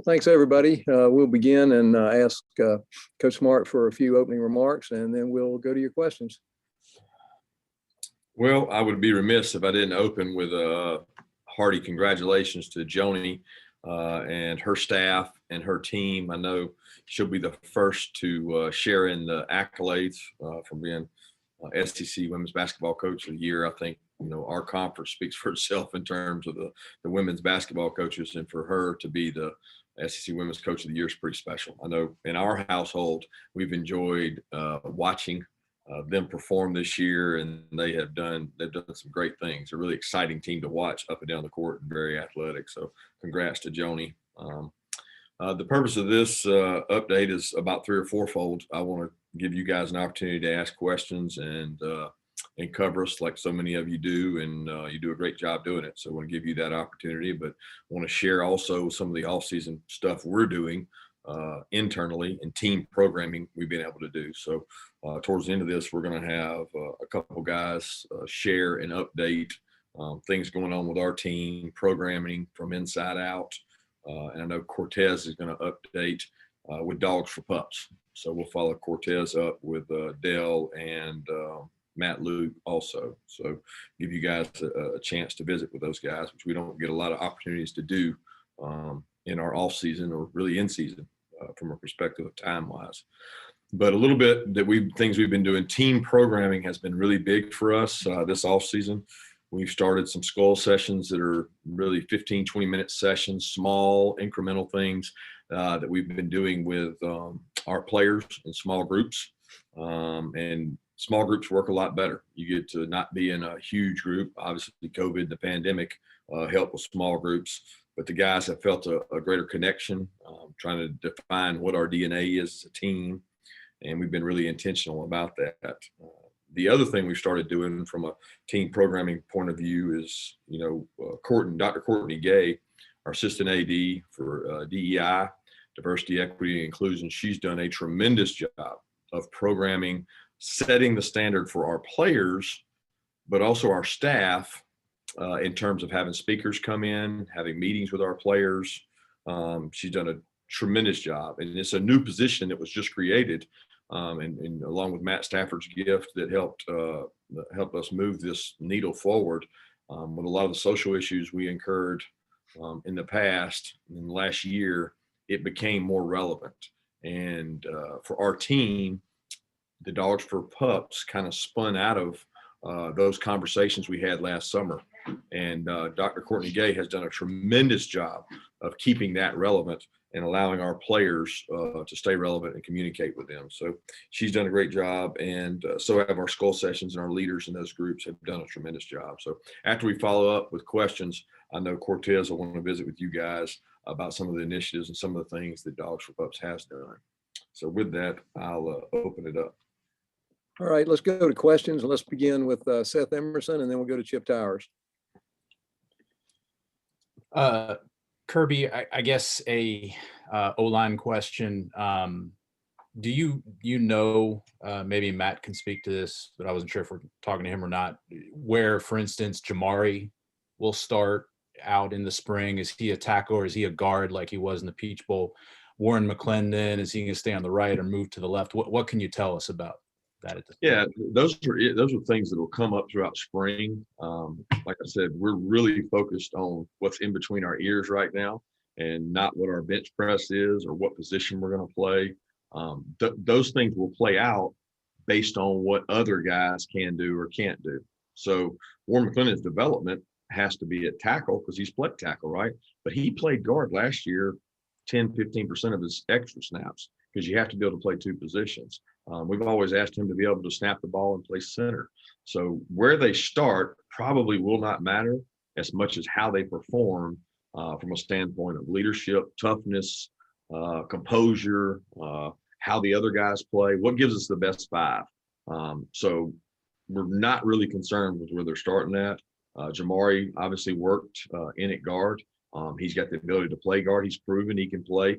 Thanks, everybody. We'll begin and ask Coach Smart for a few opening remarks, and then we'll go to your questions. Well, I would be remiss if I didn't open with a hearty congratulations to Joni and her staff and her team. I know she'll be the first to share in the accolades from being SEC Women's Basketball Coach of the Year. I think, our conference speaks for itself in terms of the women's basketball coaches, and for her to be the SEC Women's Coach of the Year is pretty special. I know in our household, we've enjoyed watching them perform this year, and they've done some great things. A really exciting team to watch up and down the court, and very athletic. So congrats to Joni. The purpose of this update is about three or fourfold. I want to give you guys an opportunity to ask questions and cover us like so many of you do, and you do a great job doing it. So I want to give you that opportunity, but I want to share also some of the off-season stuff we're doing internally and team programming we've been able to do. So towards the end of this, we're going to have a couple guys share and update things going on with our team, programming from inside out. And I know Cortez is going to update with Dogs for Pups. So we'll follow Cortez up with Dell and Matt Luke also. So give you guys a chance to visit with those guys, which we don't get a lot of opportunities to do in our off season or really in season from a perspective of time wise. But a little bit things we've been doing. Team programming has been really big for us this off season. We've started some skull sessions that are really 15, 20-minute sessions, small incremental things that we've been doing with our players in small groups. And small groups work a lot better. You get to not be in a huge group. Obviously, COVID, the pandemic helped with small groups, but the guys have felt a greater connection, trying to define what our DNA is as a team. And we've been really intentional about that. The other thing we started doing from a team programming point of view is, Dr. Courtney Gay, our assistant AD for DEI, diversity, equity, and inclusion. She's done a tremendous job of programming, setting the standard for our players, but also our staff in terms of having speakers come in, having meetings with our players. She's done a tremendous job, and it's a new position that was just created. And along with Matt Stafford's gift that helped us move this needle forward with a lot of the social issues we incurred in the past. In the last year, it became more relevant. And for our team, the Dogs for Pups kind of spun out of those conversations we had last summer. And Dr. Courtney Gay has done a tremendous job of keeping that relevant and allowing our players to stay relevant and communicate with them. So she's done a great job, and so have our skull sessions, and our leaders in those groups have done a tremendous job. So after we follow up with questions, I know Cortez will want to visit with you guys about some of the initiatives and some of the things that Dogs for Pups has done. So with that, I'll open it up. All right, let's go to questions. Let's begin with Seth Emerson, and then we'll go to Chip Towers. Kirby, I guess a O-line question. Do you maybe Matt can speak to this, but I wasn't sure if we're talking to him or not, where, for instance, Jamari will start out in the spring? Is he a tackle or is he a guard like he was in the Peach Bowl? Warren McClendon, is he going to stay on the right or move to the left? What can you tell us about that at this point? Those are things that will come up throughout spring. Like I said, we're really focused on what's in between our ears right now, and not what our bench press is or what position we're going to play. Those things will play out based on what other guys can do or can't do. So Warren McClendon's development has to be at tackle because he's played tackle, right? But he played guard last year, 10-15% of his extra snaps, because you have to be able to play two positions. We've always asked him to be able to snap the ball and play center. So where they start probably will not matter as much as how they perform from a standpoint of leadership, toughness, composure, how the other guys play, what gives us the best five. So we're not really concerned with where they're starting at. Jamari obviously worked in at guard. He's got the ability to play guard. He's proven he can play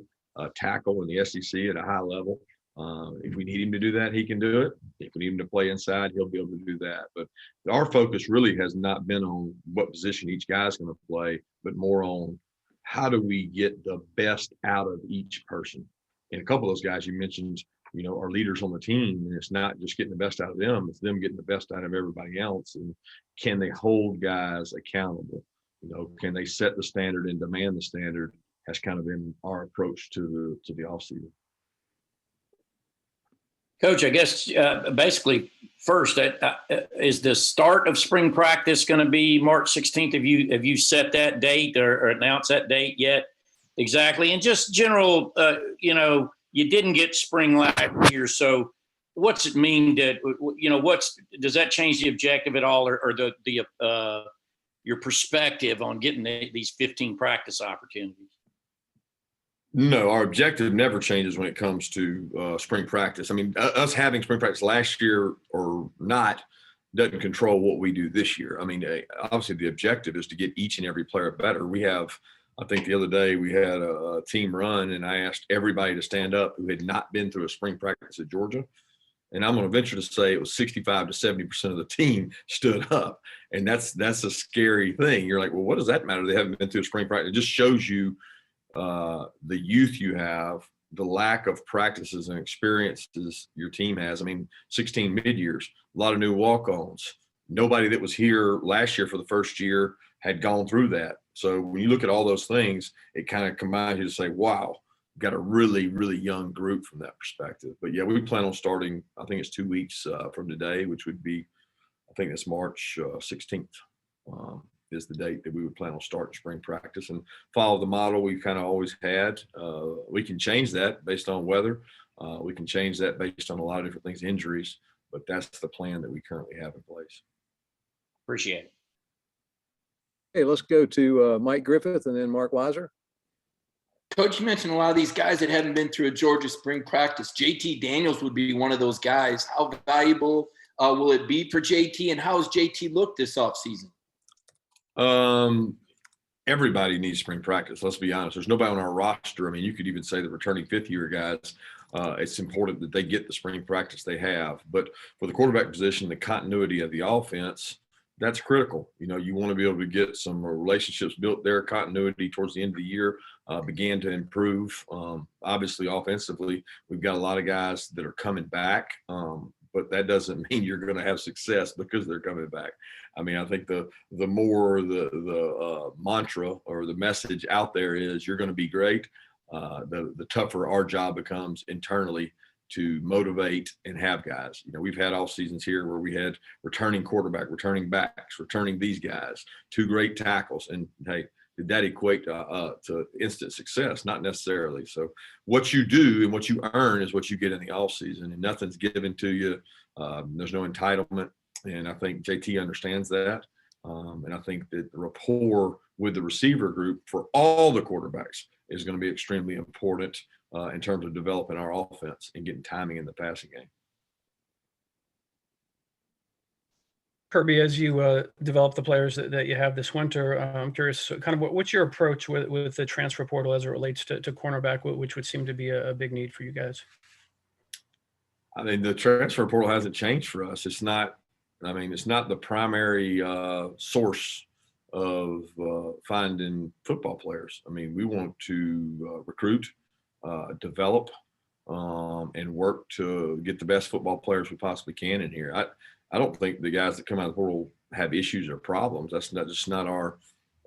tackle in the SEC at a high level. If we need him to do that, he can do it. If we need him to play inside, he'll be able to do that. But our focus really has not been on what position each guy's going to play, but more on how do we get the best out of each person? And a couple of those guys you mentioned, are leaders on the team, and it's not just getting the best out of them, it's them getting the best out of everybody else. And can they hold guys accountable? Can they set the standard and demand the standard? Has kind of been our approach to the offseason. Coach, I guess basically first, is the start of spring practice going to be March 16th? Have you set that date or announced that date yet? Exactly. And just general, you didn't get spring last year, so what's it mean that does that change the objective at all, or your perspective on getting these 15 practice opportunities? No, our objective never changes when it comes to spring practice. I mean, us having spring practice last year or not doesn't control what we do this year. I mean, obviously the objective is to get each and every player better. We have, I think the other day we had a team run, and I asked everybody to stand up who had not been through a spring practice at Georgia. And I'm going to venture to say it was 65 to 70% of the team stood up. And that's a scary thing. You're like, well, what does that matter? They haven't been through a spring practice. It just shows you the youth you have, the lack of practices and experiences your team has. I mean, 16 mid-years, a lot of new walk-ons. Nobody that was here last year for the first year had gone through that. So when you look at all those things, it kind of combines you to say, wow, we've got a really, really young group from that perspective. But yeah, we plan on starting, I think it's 2 weeks from today, which would be, I think it's March 16th. Is the date that we would plan on starting spring practice, and follow the model we've kind of always had. We can change that based on weather. We can change that based on a lot of different things, injuries, but that's the plan that we currently have in place. Appreciate it. Okay, let's go to Mike Griffith and then Mark Weiser. Coach, you mentioned a lot of these guys that haven't been through a Georgia spring practice. JT Daniels would be one of those guys. How valuable will it be for JT, and how has JT looked this offseason? Everybody needs spring practice. Let's be honest. There's nobody on our roster. I mean, you could even say the returning fifth-year guys. It's important that they get the spring practice they have. But for the quarterback position, the continuity of the offense, that's critical. You want to be able to get some relationships built there. Continuity towards the end of the year began to improve. Obviously, offensively, we've got a lot of guys that are coming back. But that doesn't mean you're going to have success because they're coming back. I mean, I think the more the mantra or the message out there is you're going to be great, the tougher our job becomes internally to motivate and have guys. We've had off seasons here where we had returning quarterback, returning backs, returning these guys, 2 great tackles. And hey, did that equate to instant success? Not necessarily. So what you do and what you earn is what you get in the off season, and nothing's given to you. There's no entitlement. And I think JT understands that. And I think that the rapport with the receiver group for all the quarterbacks is going to be extremely important in terms of developing our offense and getting timing in the passing game. Kirby, as you develop the players that you have this winter, I'm curious, kind of what's your approach with the transfer portal as it relates to cornerback, which would seem to be a big need for you guys? I mean, the transfer portal hasn't changed for us. It's not the primary source of finding football players. I mean, we want to recruit, develop, and work to get the best football players we possibly can in here. I don't think the guys that come out of the portal have issues or problems. That's just not our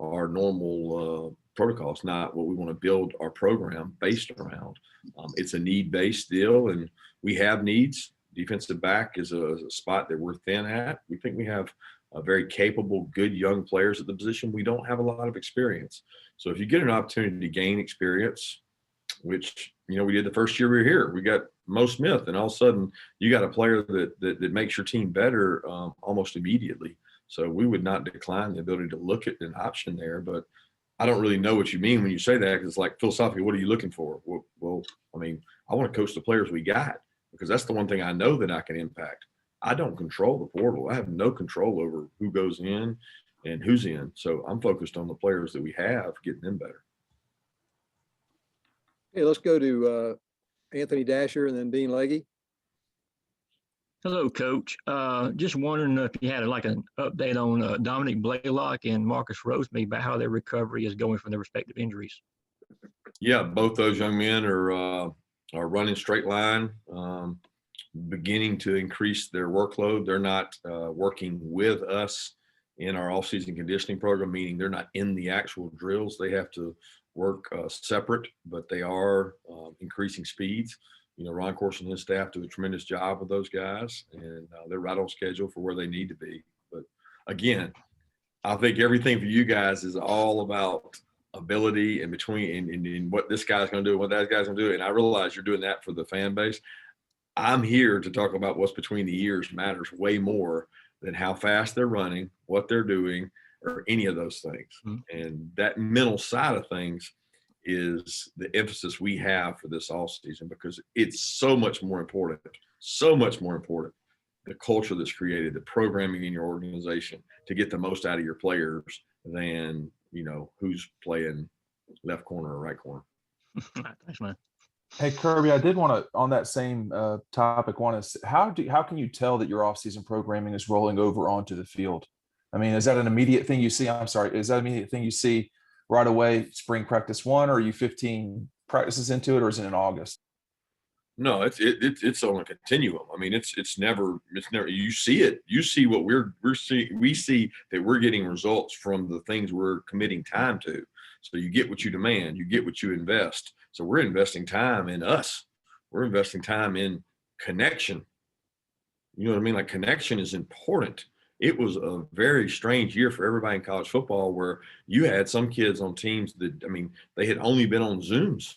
normal protocol. It's not what we want to build our program based around. It's a need-based deal, and we have needs. Defensive back is a spot that we're thin at. We think we have very capable, good young players at the position. We don't have a lot of experience. So if you get an opportunity to gain experience, which, we did the first year we were here, we got Mo Smith, and all of a sudden you got a player that makes your team better almost immediately. So we would not decline the ability to look at an option there, but I don't really know what you mean when you say that, because it's like philosophically, what are you looking for? Well, I mean, I want to coach the players we got, because that's the one thing I know that I can impact. I don't control the portal. I have no control over who goes in and who's in. So I'm focused on the players that we have, getting them better. Okay, let's go to Anthony Dasher and then Dean Legge. Hello, Coach. Just wondering if you had like an update on Dominic Blaylock and Marcus Rosemead about how their recovery is going from their respective injuries. Yeah, both those young men are running straight line, beginning to increase their workload. They're not working with us in our off-season conditioning program, meaning they're not in the actual drills. They have to work separate, but they are increasing speeds. You know, Ron Course and his staff do a tremendous job with those guys, and they're right on schedule for where they need to be. But again, I think everything for you guys is all about ability and between and what this guy's going to do and what that guy's going to do. And I realize you're doing that for the fan base. I'm here to talk about what's between the ears matters way more than how fast they're running, what they're doing, or any of those things. Mm-hmm. And that mental side of things is the emphasis we have for this off season, because it's so much more important, the culture that's created, the programming in your organization to get the most out of your players than, you know, who's playing left corner or right corner. Thanks, man. Hey, Kirby, I did want to, on that same topic, how can you tell that your offseason programming is rolling over onto the field? I mean, is that an immediate thing you see? I'm sorry, is that an immediate thing you see right away, spring practice 1, or are you 15 practices into it, or is it in August? No, it's on a continuum. I mean, it's never, you see it. You see what we see that we're getting results from the things we're committing time to. So you get what you demand, you get what you invest. So we're investing time in us. We're investing time in connection. You know what I mean? Like, connection is important. It was a very strange year for everybody in college football, where you had some kids on teams that, I mean, they had only been on Zooms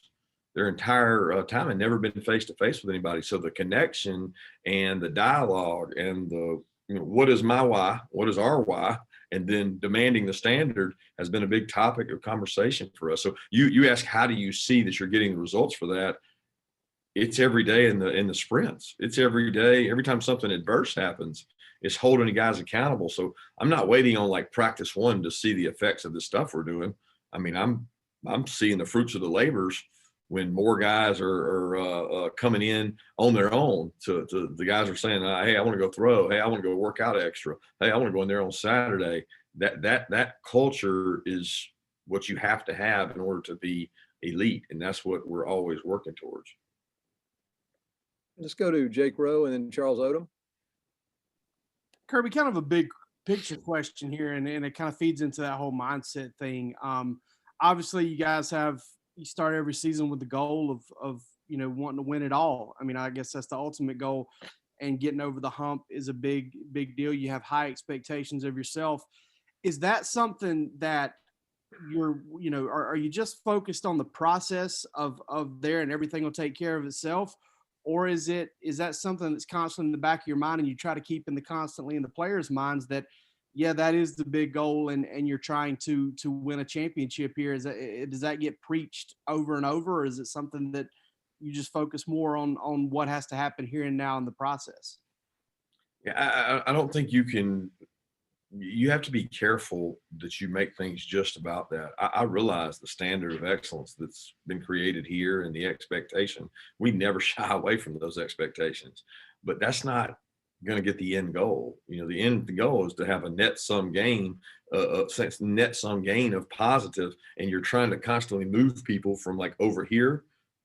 their entire time and never been face to face with anybody. So the connection and the dialogue and the, you know, what is my why? What is our why? And then demanding the standard has been a big topic of conversation for us. So you ask, how do you see that you're getting the results for that? It's every day in the sprints. It's every day. Every time something adverse happens, it's holding the guys accountable. So I'm not waiting on like practice 1 to see the effects of the stuff we're doing. I mean, I'm seeing the fruits of the labors when more guys are coming in on their own. To the guys are saying, hey, I want to go throw. Hey, I want to go work out extra. Hey, I want to go in there on Saturday. That culture is what you have to have in order to be elite, and that's what we're always working towards. Let's go to Jake Rowe and then Charles Odom. Kirby, kind of a big picture question here, and it kind of feeds into that whole mindset thing. Obviously, you guys you start every season with the goal of you know, wanting to win it all. I mean, I guess that's the ultimate goal, and getting over the hump is a big deal. You have high expectations of yourself. Is that something that you're, you know, are you just focused on the process of there and everything will take care of itself? Or is that something that's constantly in the back of your mind and you try to keep constantly in the players' minds that, yeah, that is the big goal and you're trying to win a championship here? Does that get preached over and over, or is it something that you just focus more on what has to happen here and now in the process? Yeah, I don't think you have to be careful that you make things just about that. I realize the standard of excellence that's been created here and the expectation. We never shy away from those expectations, but that's not going to get the end goal. You know, the goal is to have a net sum gain of positive, and you're trying to constantly move people from like over here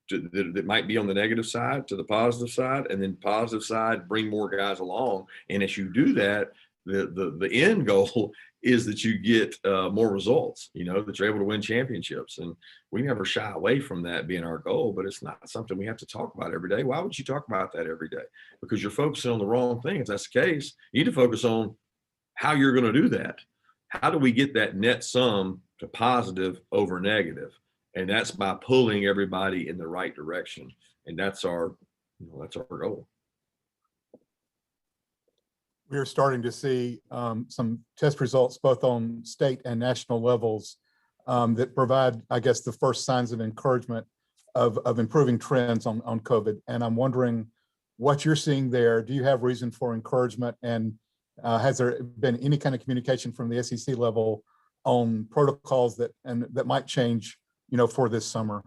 that might be on the negative side to the positive side, and then positive side, bring more guys along. And as you do that, the end goal is that you get more results, you know, that you're able to win championships. And we never shy away from that being our goal, but it's not something we have to talk about every day. Why would you talk about that every day? Because you're focusing on the wrong thing. If that's the case, you need to focus on how you're going to do that. How do we get that net sum to positive over negative? And that's by pulling everybody in the right direction. And that's our goal. We're starting to see some test results both on state and national levels that provide, I guess, the first signs of encouragement of improving trends on COVID. And I'm wondering what you're seeing there. Do you have reason for encouragement? And has there been any kind of communication from the SEC level on protocols that might change, you know, for this summer?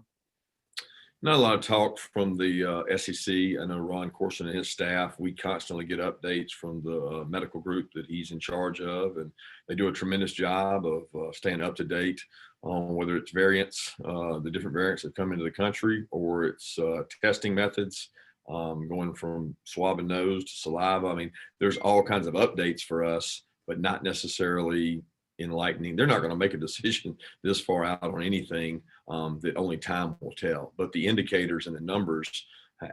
Not a lot of talk from the SEC. I know Ron Corson and his staff, we constantly get updates from the medical group that he's in charge of, and they do a tremendous job of staying up to date on whether it's variants, the different variants that come into the country, or it's testing methods, going from swab and nose to saliva. I mean, there's all kinds of updates for us, but not necessarily enlightening. They're not going to make a decision this far out on anything that only time will tell. But the indicators and the numbers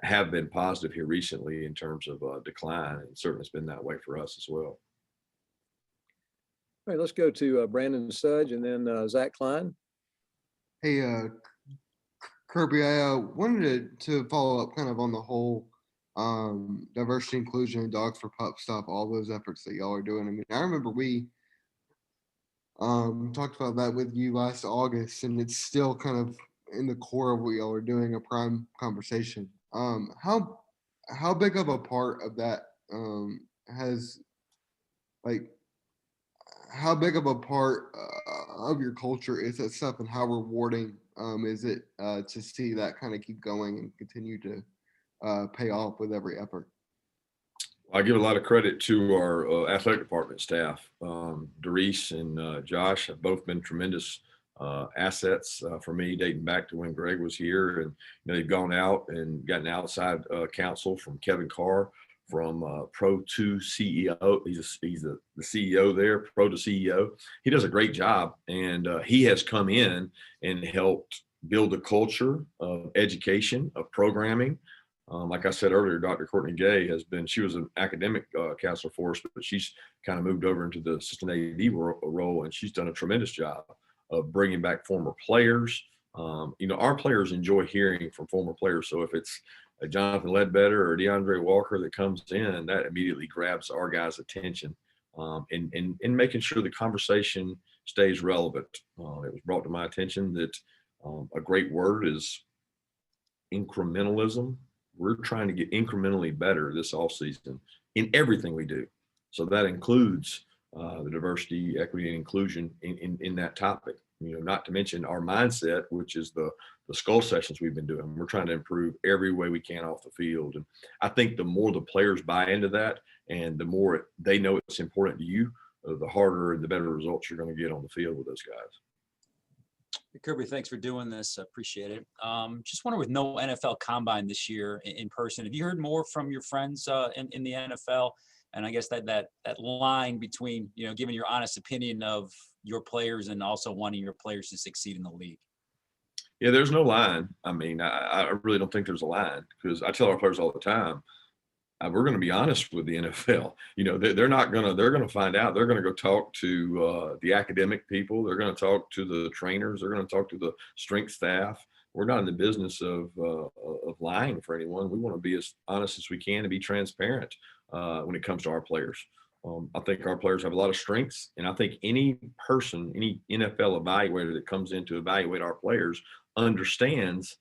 have been positive here recently in terms of decline, and certainly it's been that way for us as well. All right, let's go to Brandon Sudge and then Zach Klein. Hey, Kirby, I wanted to follow up kind of on the whole diversity, inclusion, and Dogs for Pups stuff, all those efforts that y'all are doing. I mean, I remember we talked about that with you last August, and it's still kind of in the core of what y'all are doing, a prime conversation. How big of a part of that how big of a part of your culture is that stuff, and how rewarding is it to see that kind of keep going and continue to pay off with every effort? I give a lot of credit to our athletic department staff. Doris and Josh have both been tremendous assets for me, dating back to when Greg was here. And they've gone out and gotten outside counsel from Kevin Carr, from Pro to CEO. He's the CEO there, Pro to CEO. He does a great job, and he has come in and helped build a culture of education, of programming. Like I said earlier, Dr. Courtney Gay she was an academic counselor for us, but she's kind of moved over into the assistant AD role, and she's done a tremendous job of bringing back former players. Our players enjoy hearing from former players. So if it's a Jonathan Ledbetter or DeAndre Walker that comes in, that immediately grabs our guys' attention, and making sure the conversation stays relevant. It was brought to my attention that a great word is incrementalism. We're trying to get incrementally better this offseason in everything we do. So that includes the diversity, equity, and inclusion in that topic. Not to mention our mindset, which is the skull sessions we've been doing. We're trying to improve every way we can off the field. And I think the more the players buy into that, and the more they know it's important to you, the harder and the better results you're going to get on the field with those guys. Kirby, thanks for doing this. I appreciate it. Just wonder, with no NFL combine this year in person, have you heard more from your friends in the NFL? And I guess that line between, giving your honest opinion of your players and also wanting your players to succeed in the league. Yeah, there's no line. I mean, I really don't think there's a line, because I tell our players all the time, we're going to be honest with the NFL. They're going to find out. They're going to go talk to the academic people. They're going to talk to the trainers. They're going to talk to the strength staff. We're not in the business of lying for anyone. We want to be as honest as we can and be transparent when it comes to our players. I think our players have a lot of strengths, and I think any person, any NFL evaluator that comes in to evaluate our players understands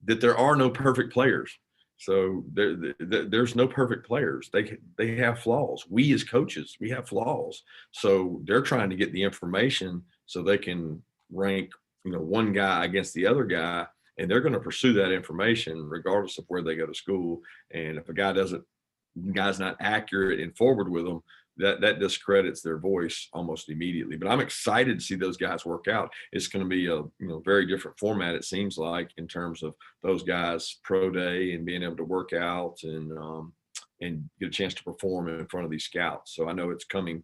that there are no perfect players. So there's no perfect players. They have flaws. We as coaches, we have flaws. So they're trying to get the information so they can rank, one guy against the other guy, and they're going to pursue that information regardless of where they go to school. And if a guy's not accurate and forward with them, that discredits their voice almost immediately. But I'm excited to see those guys work out. It's going to be a very different format, it seems like, in terms of those guys' pro day and being able to work out and get a chance to perform in front of these scouts. So I know it's coming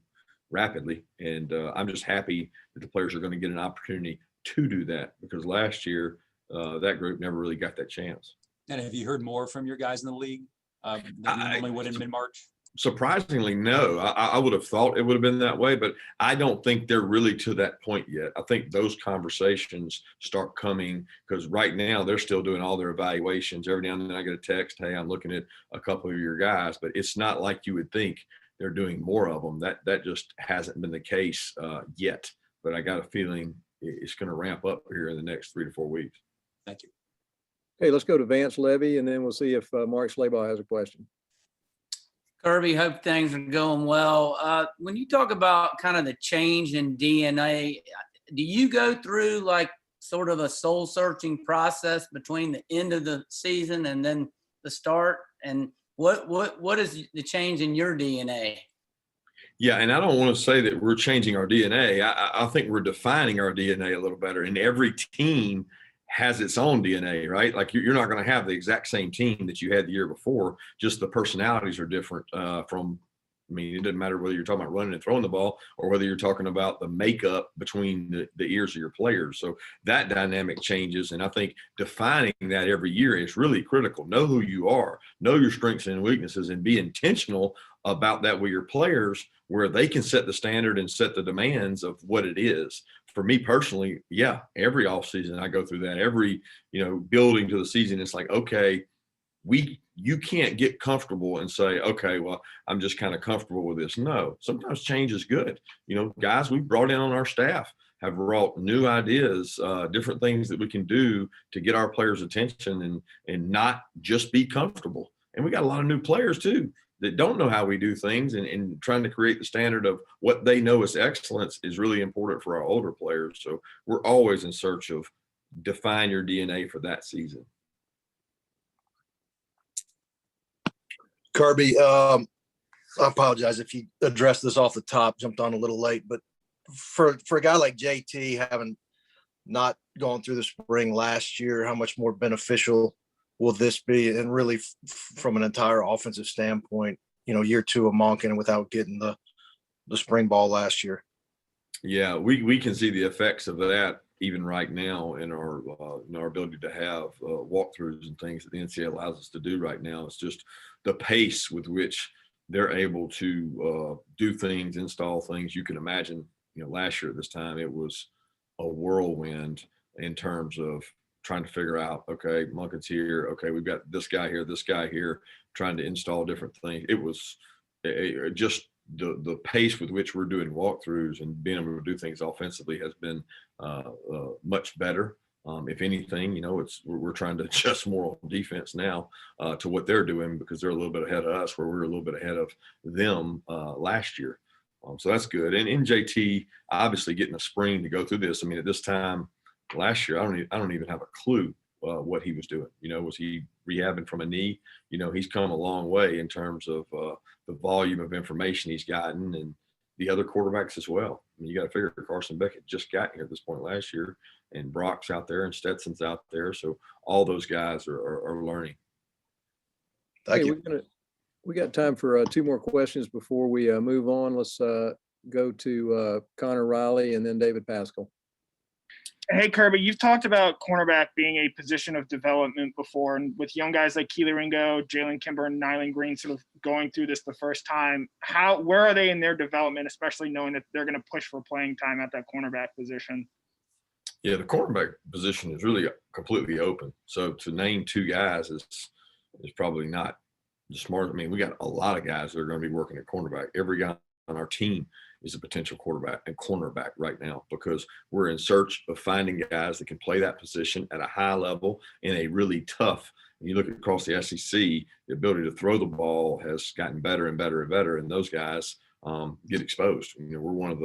rapidly, and I'm just happy that the players are going to get an opportunity to do that, because last year that group never really got that chance. And have you heard more from your guys in the league than you normally would in mid-March? Surprisingly, no. I would have thought it would have been that way, but I don't think they're really to that point yet. I think those conversations start coming, because right now they're still doing all their evaluations. Every now and then I get a text, hey, I'm looking at a couple of your guys, but it's not like you would think they're doing more of them. That just hasn't been the case yet, but I got a feeling it's going to ramp up here in the next 3 to 4 weeks. Thank you. Okay, let's go to Vance Levy, and then we'll see if Mark Slabaugh has a question. Kirby, hope things are going well. When you talk about kind of the change in DNA, do you go through like sort of a soul searching process between the end of the season and then the start? And what is the change in your DNA? Yeah, and I don't want to say that we're changing our DNA. I think we're defining our DNA a little better. And every team has its own DNA, right? Like you're not going to have the exact same team that you had the year before. Just the personalities are different from. I mean, it doesn't matter whether you're talking about running and throwing the ball or whether you're talking about the makeup between the ears of your players. So that dynamic changes. And I think defining that every year is really critical. Know who you are, know your strengths and weaknesses, and be intentional about that with your players where they can set the standard and set the demands of what it is. For me personally, yeah, every offseason I go through that. Every, building to the season, it's like, okay, you can't get comfortable and say, okay, well, I'm just kind of comfortable with this. No, sometimes change is good. Guys we've brought in on our staff have brought new ideas, different things that we can do to get our players' attention and not just be comfortable. And we got a lot of new players too that don't know how we do things, and trying to create the standard of what they know as excellence is really important for our older players. So we're always in search of define your DNA for that season. Kirby, I apologize if you addressed this off the top, jumped on a little late, but for a guy like JT, having not gone through the spring last year, how much more beneficial will this be? And really from an entire offensive standpoint, year two of Monken without getting the spring ball last year. Yeah, we can see the effects of that even right now in our ability to have walkthroughs and things that the NCAA allows us to do right now. It's just the pace with which they're able to do things, install things. You can imagine, last year at this time, it was a whirlwind in terms of trying to figure out, okay, Monken's here. Okay, we've got this guy here, trying to install different things. It was just the pace with which we're doing walkthroughs and being able to do things offensively has been much better. If anything, we're trying to adjust more on defense now to what they're doing because they're a little bit ahead of us where we're a little bit ahead of them last year. So that's good. And in JT, obviously getting a spring to go through this. I mean, at this time last year, I don't even have a clue what he was doing. Was he rehabbing from a knee? He's come a long way in terms of the volume of information he's gotten, and the other quarterbacks as well. I mean, you got to figure Carson Beckett just got here at this point last year, and Brock's out there and Stetson's out there. So all those guys are learning. Thank you. We got time for two more questions before we move on. Let's go to Connor Riley and then David Pascal. Hey, Kirby, you've talked about cornerback being a position of development before, and with young guys like Keely Ringo, Jalen Kimber, and Nyland Green sort of going through this the first time, where are they in their development, especially knowing that they're going to push for playing time at that cornerback position? Yeah, the cornerback position is really completely open. So to name two guys is probably not the smart. I mean, we got a lot of guys that are going to be working at cornerback. Every guy on our team is a potential quarterback and cornerback right now because we're in search of finding guys that can play that position at a high level in a really tough. When you look across the SEC, the ability to throw the ball has gotten better and better and better, and those guys get exposed. We're one of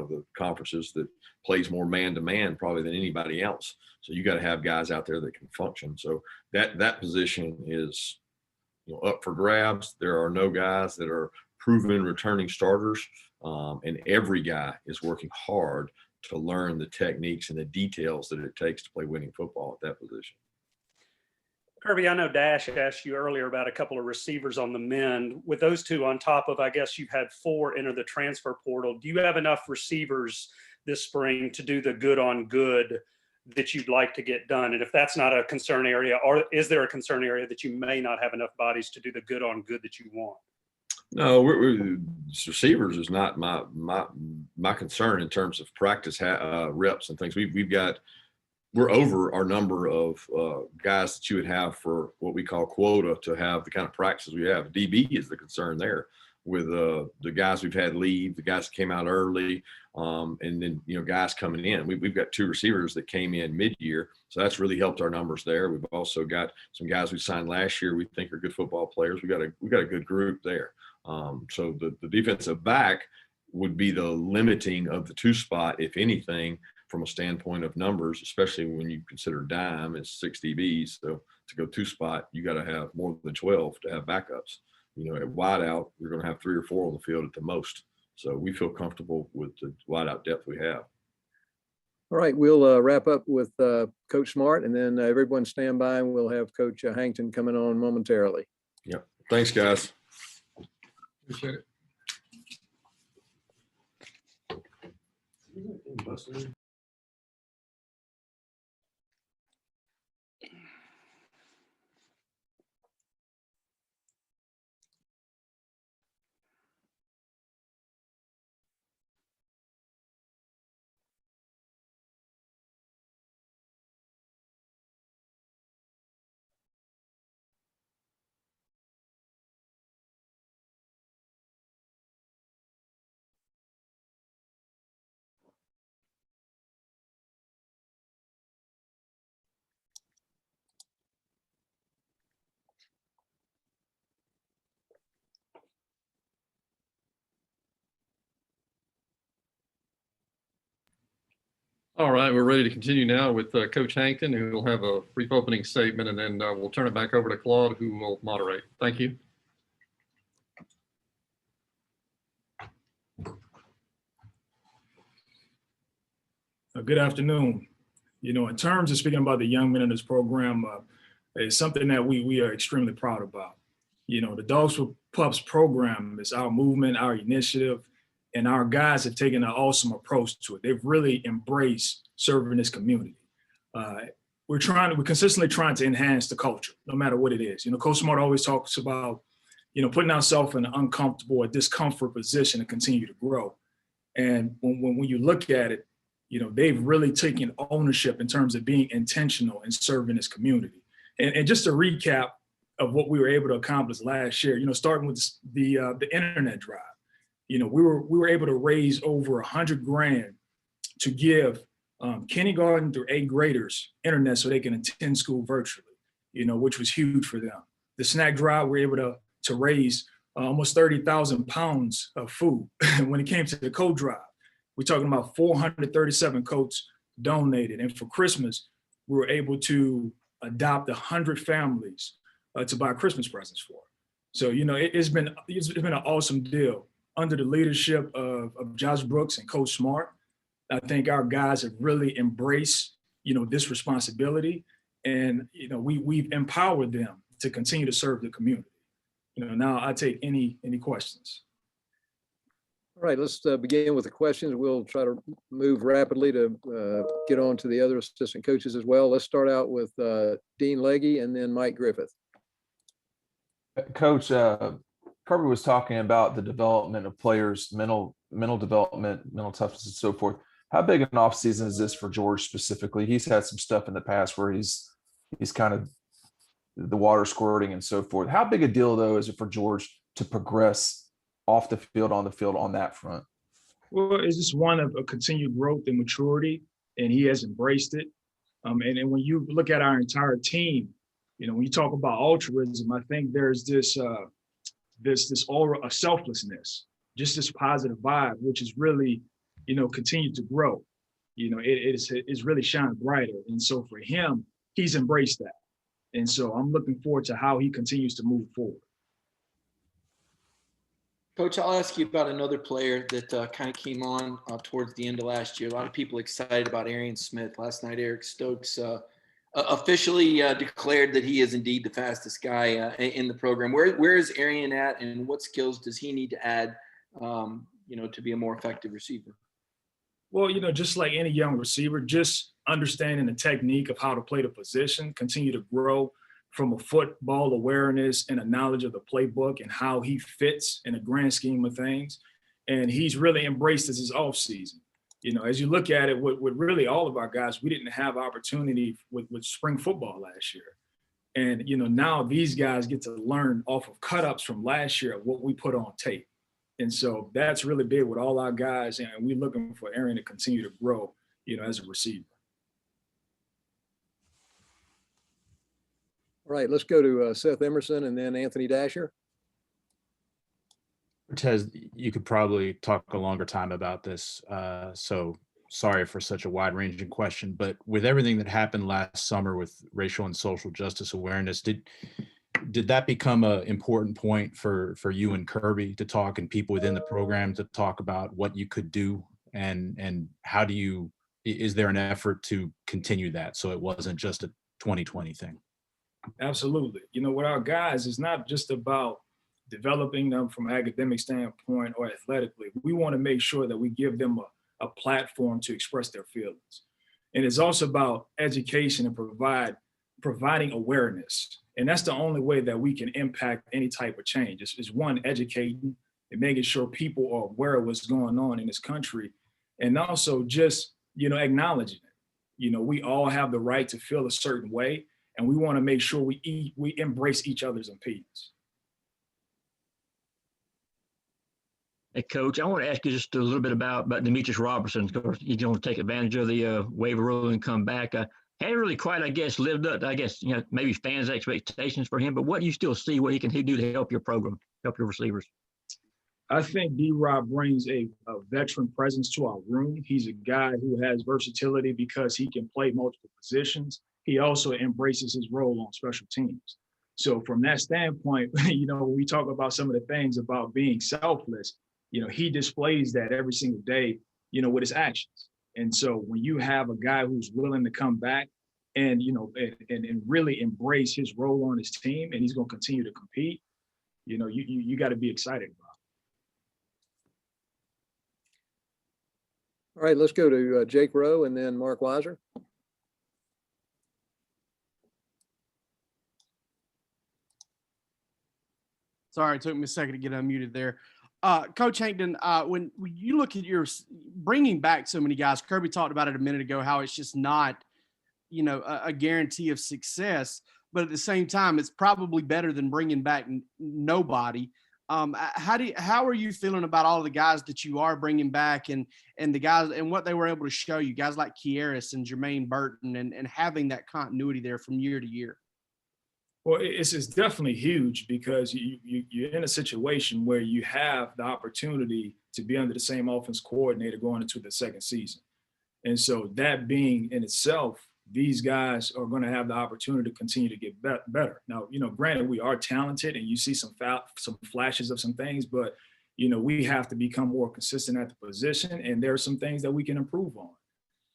the conferences that plays more man-to-man probably than anybody else. So you got to have guys out there that can function. So that position is up for grabs. There are no guys that are proven returning starters. And every guy is working hard to learn the techniques and the details that it takes to play winning football at that position. Kirby, I know Dash asked you earlier about a couple of receivers on the mend. With those two on top of, I guess you've had 4 enter the transfer portal. Do you have enough receivers this spring to do the good on good that you'd like to get done? And if that's not a concern area, or is there a concern area that you may not have enough bodies to do the good on good that you want? No, receivers is not my concern in terms of practice reps and things. We're over our number of guys that you would have for what we call quota to have the kind of practices we have. DB is the concern there with the guys we've had leave, the guys that came out early, and then guys coming in. We've got 2 receivers that came in mid-year, so that's really helped our numbers there. We've also got some guys we signed last year we think are good football players. We got a good group there. So the defensive back would be the limiting of the 2 spot, if anything, from a standpoint of numbers, especially when you consider dime is 6 DBs. So to go 2-spot, you got to have more than 12 to have backups. At wideout, you're going to have 3 or 4 on the field at the most. So we feel comfortable with the wideout depth we have. All right, we'll wrap up with Coach Smart, and then everyone stand by, and we'll have Coach Hankton coming on momentarily. Yep. Thanks, guys. Appreciate it. All right, we're ready to continue now with Coach Hankton, who will have a brief opening statement, and then we'll turn it back over to Claude, who will moderate. Thank you. Good afternoon. In terms of speaking about the young men in this program, it's something that we are extremely proud about. The Dogs for Pups program is our movement, our initiative, and our guys have taken an awesome approach to it. They've really embraced serving this community. We're consistently trying to enhance the culture, no matter what it is. Coach Smart always talks about, putting ourselves in an uncomfortable or discomfort position to continue to grow. And when you look at it, they've really taken ownership in terms of being intentional in serving this community. And just to recap of what we were able to accomplish last year, starting with the internet drive, we were able to raise over $100 grand to give kindergarten through 8th graders internet so they can attend school virtually, which was huge for them. The snack drive, we were able to raise almost 30,000 pounds of food. When it came to the coat drive, we're talking about 437 coats donated. And for Christmas, we were able to adopt 100 families to buy Christmas presents for. So, it's been an awesome deal under the leadership of Josh Brooks and Coach Smart. I think our guys have really embraced, this responsibility, and, we've empowered them to continue to serve the community. Now I take any questions. All right, let's begin with the questions. We'll try to move rapidly to get on to the other assistant coaches as well. Let's start out with Dean Legge and then Mike Griffith. Coach, Kirby was talking about the development of players, mental development, mental toughness, and so forth. How big an offseason is this for George specifically? He's had some stuff in the past where he's kind of the water squirting and so forth. How big a deal, though, is it for George to progress off the field, on the field, on that front? Well, it's just one of a continued growth and maturity, and he has embraced it. And when you look at our entire team, when you talk about altruism, I think there's this aura of selflessness, just this positive vibe, which is really, continued to grow. It's really shining brighter. And so for him, he's embraced that. And so I'm looking forward to how he continues to move forward. Coach, I'll ask you about another player that kind of came on towards the end of last year. A lot of people excited about Arian Smith. Last night, Eric Stokes officially declared that he is indeed the fastest guy in the program. Where is Arian at, and what skills does he need to add, to be a more effective receiver? Well, just like any young receiver, just understanding the technique of how to play the position, continue to grow from a football awareness and a knowledge of the playbook and how he fits in a grand scheme of things. And he's really embraced this off season. As you look at it, with really all of our guys, we didn't have opportunity with spring football last year. And, now these guys get to learn off of cut-ups from last year of what we put on tape. And so that's really big with all our guys. And we're looking for Arian to continue to grow, as a receiver. All right, let's go to Seth Emerson and then Anthony Dasher. Cortez, you could probably talk a longer time about this. So sorry for such a wide ranging question, but with everything that happened last summer with racial and social justice awareness, did that become an important point for you and Kirby to talk, and people within the program to talk about what you could do, and how do you, is there an effort to continue that so it wasn't just a 2020 thing? Absolutely. With our guys, it's not just about developing them from an academic standpoint or athletically. We want to make sure that we give them a platform to express their feelings. And it's also about education and providing awareness. And that's the only way that we can impact any type of change. Is one, educating and making sure people are aware of what's going on in this country. And also just, acknowledging it. We all have the right to feel a certain way, and we want to make sure we embrace each other's opinions. Hey, Coach, I want to ask you just a little bit about Demetrius Robertson. Of course, he's going to take advantage of the waiver rule and come back. Hadn't really quite, I guess, lived up to, maybe fans' expectations for him. But what do you still see what he can do to help your program, help your receivers? I think D-Rob brings a veteran presence to our room. He's a guy who has versatility because he can play multiple positions. He also embraces his role on special teams. So from that standpoint, we talk about some of the things about being selfless. He displays that every single day, with his actions. And so when you have a guy who's willing to come back and, and really embrace his role on his team, and he's going to continue to compete, you got to be excited about it. All right, let's go to Jake Rowe and then Mark Weiser. Sorry, it took me a second to get unmuted there. Coach Hankton, when you look at your bringing back so many guys, Kirby talked about it a minute ago, how it's just not, a guarantee of success, but at the same time, it's probably better than bringing back nobody. How are you feeling about all the guys that you are bringing back and the guys and what they were able to show you, guys like Kieris and Jermaine Burton, and having that continuity there from year to year? Well, it's definitely huge because you're in a situation where you have the opportunity to be under the same offense coordinator going into the second season. And so that being in itself, these guys are going to have the opportunity to continue to get better. Now, granted, we are talented and you see some flashes of some things, but, we have to become more consistent at the position, and there are some things that we can improve on.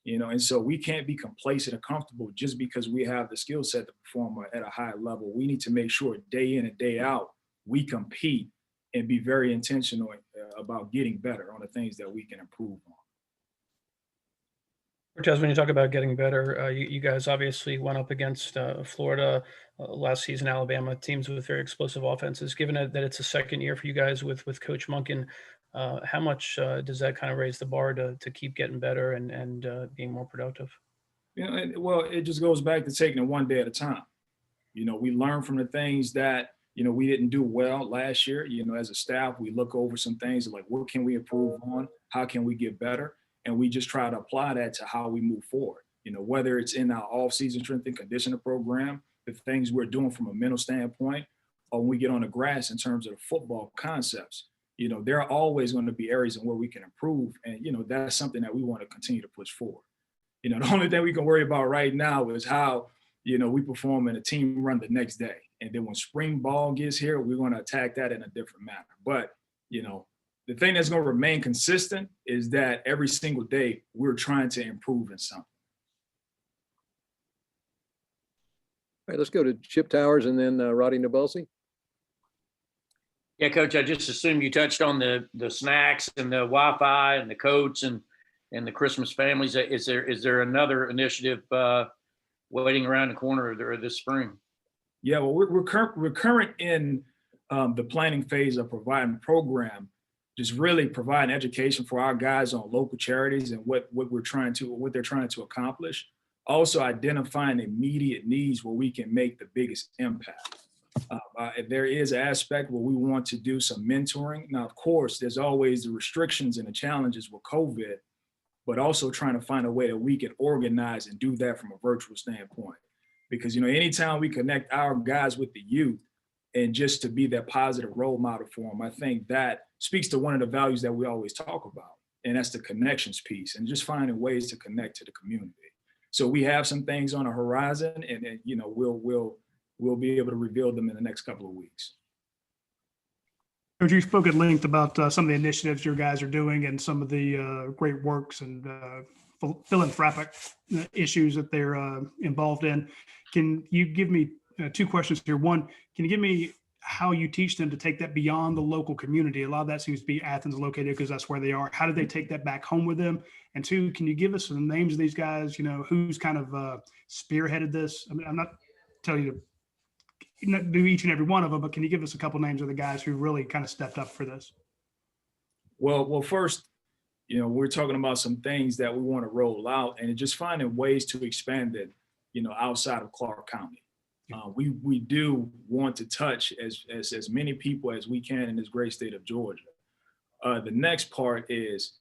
And so we can't be complacent or comfortable just because we have the skill set to perform at a high level. We need to make sure day in and day out, we compete and be very intentional about getting better on the things that we can improve on. Cortez, when you talk about getting better, you guys obviously went up against Florida last season, Alabama, teams with very explosive offenses. Given that it's a second year for you guys with Coach Monken, how much does that kind of raise the bar to keep getting better and being more productive? Well, it just goes back to taking it one day at a time. We learn from the things that, we didn't do well last year. As a staff, we look over some things like, what can we improve on? How can we get better? And we just try to apply that to how we move forward. Whether it's in our off-season strength and conditioning program, the things we're doing from a mental standpoint, or when we get on the grass in terms of the football concepts. There are always going to be areas in where we can improve. And, that's something that we want to continue to push forward. The only thing we can worry about right now is how, we perform in a team run the next day. And then when spring ball gets here, we're going to attack that in a different manner. But, the thing that's going to remain consistent is that every single day we're trying to improve in something. All right, let's go to Chip Towers and then Roddy Nabulsi. Yeah, Coach, I just assumed you touched on the snacks and the Wi-Fi and the coats and the Christmas families. Is there another initiative waiting around the corner this spring? Yeah, well, we're current in the planning phase of providing a program, just really providing education for our guys on local charities and what they're trying to accomplish. Also identifying immediate needs where we can make the biggest impact. There is an aspect where we want to do some mentoring. Now, of course, there's always the restrictions and the challenges with COVID, but also trying to find a way that we can organize and do that from a virtual standpoint. Because, anytime we connect our guys with the youth and just to be that positive role model for them, I think that speaks to one of the values that we always talk about. And that's the connections piece and just finding ways to connect to the community. So we have some things on the horizon, and you know, we'll be able to reveal them in the next couple of weeks. Coach, you spoke at length about some of the initiatives your guys are doing and some of the great works and philanthropic issues that they're involved in. Can you give me two questions here? One, can you give me how you teach them to take that beyond the local community? A lot of that seems to be Athens located because that's where they are. How do they take that back home with them? And two, can you give us some names of these guys, you know, who's kind of spearheaded this? I mean, I'm not telling you to not do each and every one of them, but can you give us a couple names of the guys who really kind of stepped up for this? Well, first, you know, we're talking about some things that we want to roll out and just finding ways to expand it, you know, outside of Clark County. We do want to touch as many people as we can in this great state of Georgia. The next part is,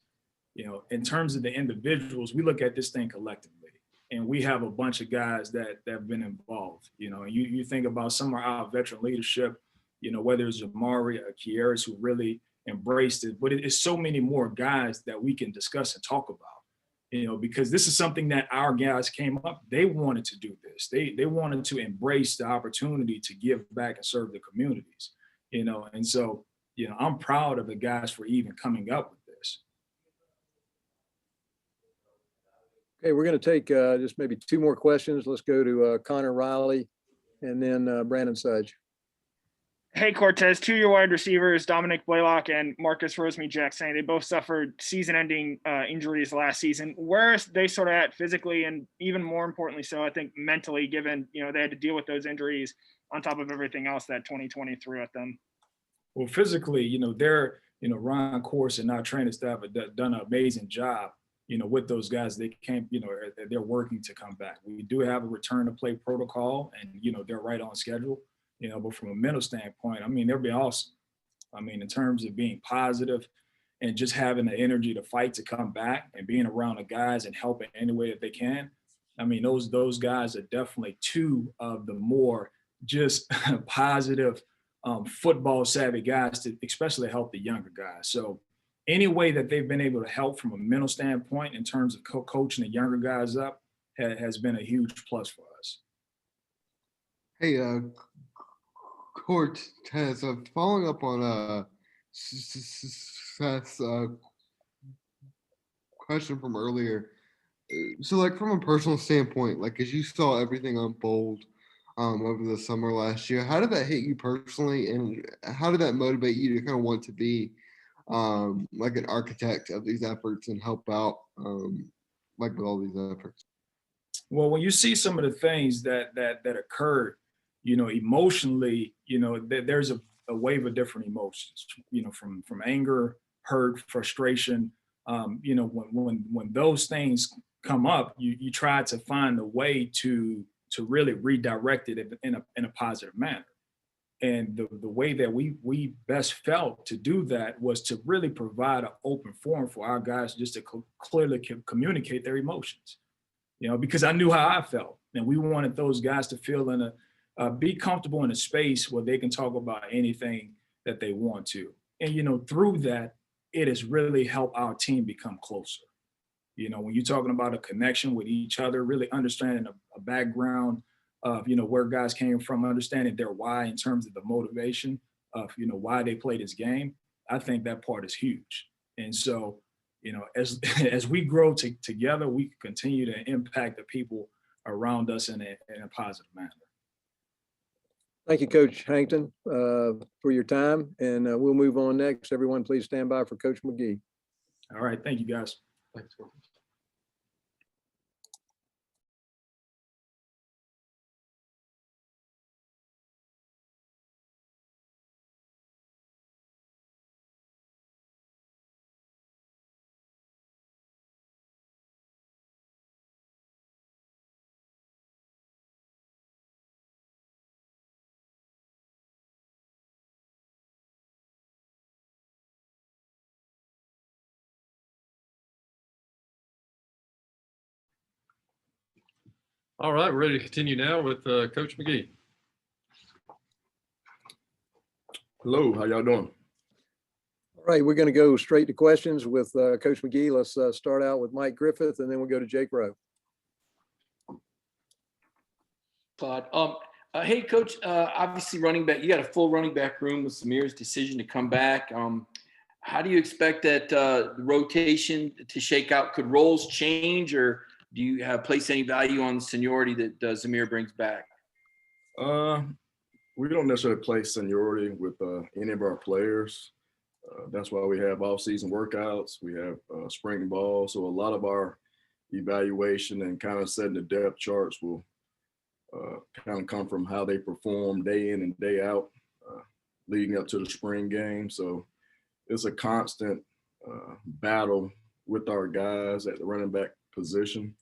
you know, in terms of the individuals, we look at this thing collectively, and we have a bunch of guys that have been involved. You know, you think about some of our veteran leadership, you know, whether it's Jamari or Kieris who really embraced it, but it's so many more guys that we can discuss and talk about. You know, because this is something that our guys came up, they wanted to do this. They wanted to embrace the opportunity to give back and serve the communities, you know. And so, you know, I'm proud of the guys for even coming up with this. Okay, we're going to take just maybe two more questions. Let's go to Connor Riley and then Brandon Sudge. Hey, Cortez, 2-year wide receivers, Dominic Blaylock and Marcus Rosemy-Jackson, they both suffered season-ending injuries last season. Where are they sort of at physically and even more importantly so, I think, mentally, given, you know, they had to deal with those injuries on top of everything else that 2020 threw at them? Well, physically, you know, they're, you know, Ron Course and our training staff have done an amazing job, you know, with those guys. They can't, you know, they're working to come back. We do have a return to play protocol and, you know, they're right on schedule. You know, but from a mental standpoint, I mean, they'll be awesome. I mean, in terms of being positive and just having the energy to fight to come back and being around the guys and helping any way that they can. I mean, those guys are definitely two of the more just positive football savvy guys to especially help the younger guys. So any way that they've been able to help from a mental standpoint in terms of coaching the younger guys up has been a huge plus for us. Hey, Cortez, following up on Seth's question from earlier. So, like, from a personal standpoint, like, as you saw everything unfold over the summer last year, how did that hit you personally, and how did that motivate you to kind of want to be like an architect of these efforts and help out like with all these efforts? Well, when you see some of the things that occurred, you know, emotionally, you know, there's a wave of different emotions, you know, from anger, hurt, frustration. You know, when those things come up, you try to find a way to really redirect it in a positive manner. And the way that we best felt to do that was to really provide an open forum for our guys just to clearly communicate their emotions, you know, because I knew how I felt, and we wanted those guys to feel be comfortable in a space where they can talk about anything that they want to. And, you know, through that, it has really helped our team become closer. You know, when you're talking about a connection with each other, really understanding a background of, you know, where guys came from, understanding their why in terms of the motivation of, you know, why they play this game, I think that part is huge. And so, you know, as we grow together, we can continue to impact the people around us in a positive manner. Thank you, Coach Hankton, for your time, and we'll move on next. Everyone, please stand by for Coach McGee. All right, thank you, guys. Thanks. All right, we're ready to continue now with Coach McGee. Hello, how y'all doing? All Right, we're going to go straight to questions with Coach McGee. Let's start out with Mike Griffith, and then we'll go to Jake Rowe. Todd. Hey, Coach. Obviously, running back. You got a full running back room with Samir's decision to come back. How do you expect that the rotation to shake out? Could roles change, or do you place any value on the seniority that Zamir brings back? We don't necessarily place seniority with any of our players. That's why we have off-season workouts. We have spring ball. So a lot of our evaluation and kind of setting the depth charts will kind of come from how they perform day in and day out leading up to the spring game. So it's a constant battle with our guys at the running back position.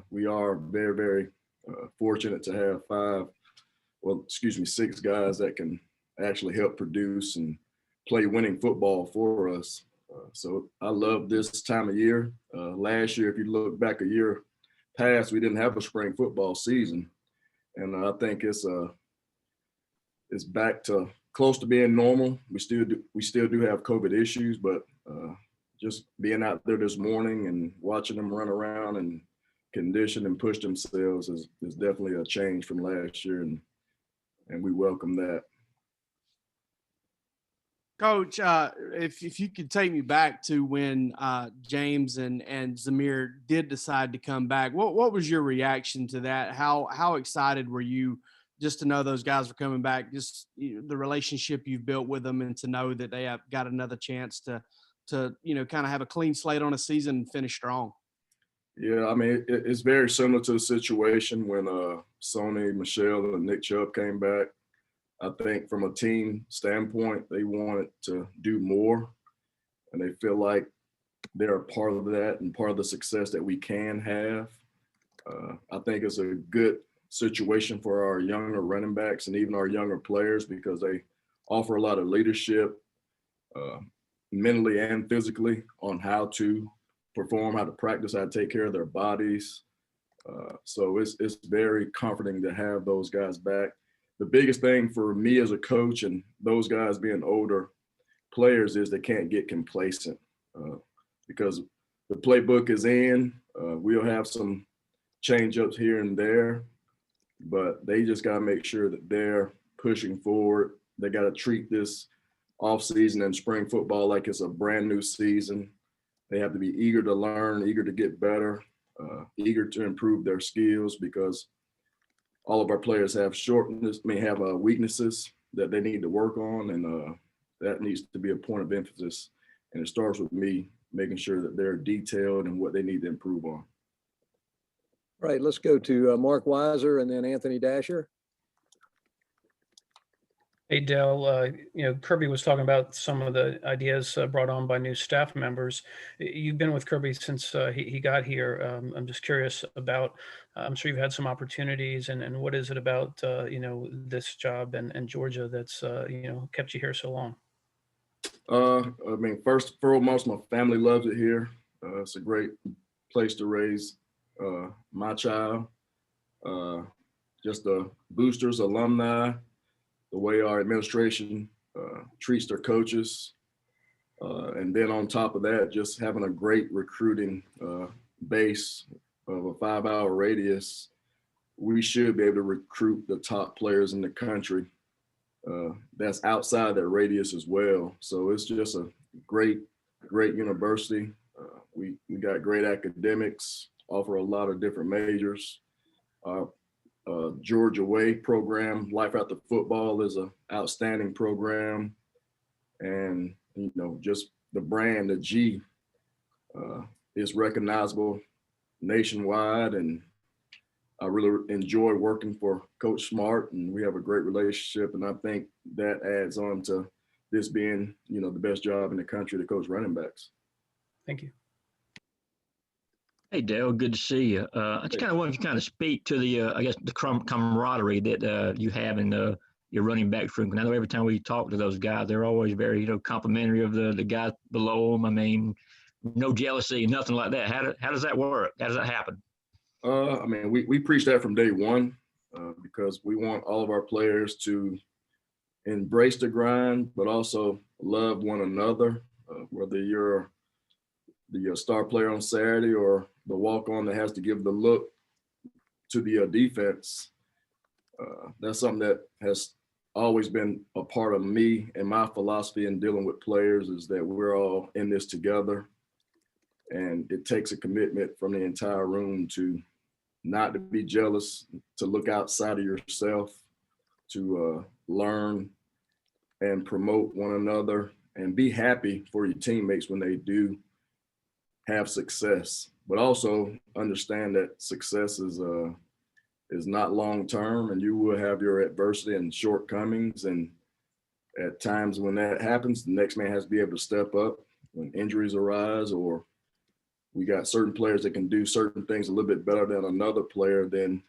We are very, very fortunate to have 6 guys that can actually help produce and play winning football for us. So I love this time of year. Last year, if you look back a year past, we didn't have a spring football season. And I think it's back to close to being normal. We still do have COVID issues, but just being out there this morning and watching them run around and condition and push themselves is definitely a change from last year, and we welcome that. Coach, if you could take me back to when James and Zamir did decide to come back, what was your reaction to that? How excited were you just to know those guys were coming back, just the relationship you've built with them, and to know that they have got another chance to kind of have a clean slate on a season and finish strong? Yeah, I mean, it's very similar to the situation when Sony, Michelle, and Nick Chubb came back. I think from a team standpoint, they wanted to do more, and they feel like they're a part of that and part of the success that we can have. I think it's a good situation for our younger running backs and even our younger players because they offer a lot of leadership mentally and physically on how to perform, how to practice, how to take care of their bodies. So it's very comforting to have those guys back. The biggest thing for me as a coach and those guys being older players is they can't get complacent because the playbook is in. We'll have some change-ups here and there, but they just got to make sure that they're pushing forward. They got to treat this off-season and spring football like it's a brand new season. They have to be eager to learn, eager to get better, eager to improve their skills because all of our players have weaknesses that they need to work on, and that needs to be a point of emphasis. And it starts with me making sure that they're detailed and what they need to improve on. Right, let's go to Mark Weiser and then Anthony Dasher. Hey, Dell, Kirby was talking about some of the ideas brought on by new staff members. You've been with Kirby since he got here. I'm just curious about, I'm sure you've had some opportunities, and what is it about, this job and Georgia that's, kept you here so long? I mean, first and foremost, my family loves it here. It's a great place to raise my child. Just the boosters, alumni, the way our administration treats their coaches. And then on top of that, just having a great recruiting base of a 5-hour radius, we should be able to recruit the top players in the country that's outside that radius as well. So it's just a great university. We got great academics, offer a lot of different majors. Georgia Way program, Life After Football, is an outstanding program. And, just the brand, the G, is recognizable nationwide. And I really enjoy working for Coach Smart, and we have a great relationship. And I think that adds on to this being, the best job in the country to coach running backs. Thank you. Hey, Dale, good to see you. I just kind of wanted to kind of speak to the camaraderie that you have in your running back room. I know every time we talk to those guys, they're always very, complimentary of the guys below them. I mean, no jealousy, nothing like that. How does that work? How does that happen? I mean, we preach that from day one because we want all of our players to embrace the grind, but also love one another, whether you're the star player on Saturday or the walk-on that has to give the look to the defense. That's something that has always been a part of me and my philosophy in dealing with players, is that we're all in this together. And it takes a commitment from the entire room to not to be jealous, to look outside of yourself, to learn and promote one another, and be happy for your teammates when they do have success, but also understand that success is not long-term, and you will have your adversity and shortcomings. And at times when that happens, the next man has to be able to step up when injuries arise, or we got certain players that can do certain things a little bit better than another player. Then,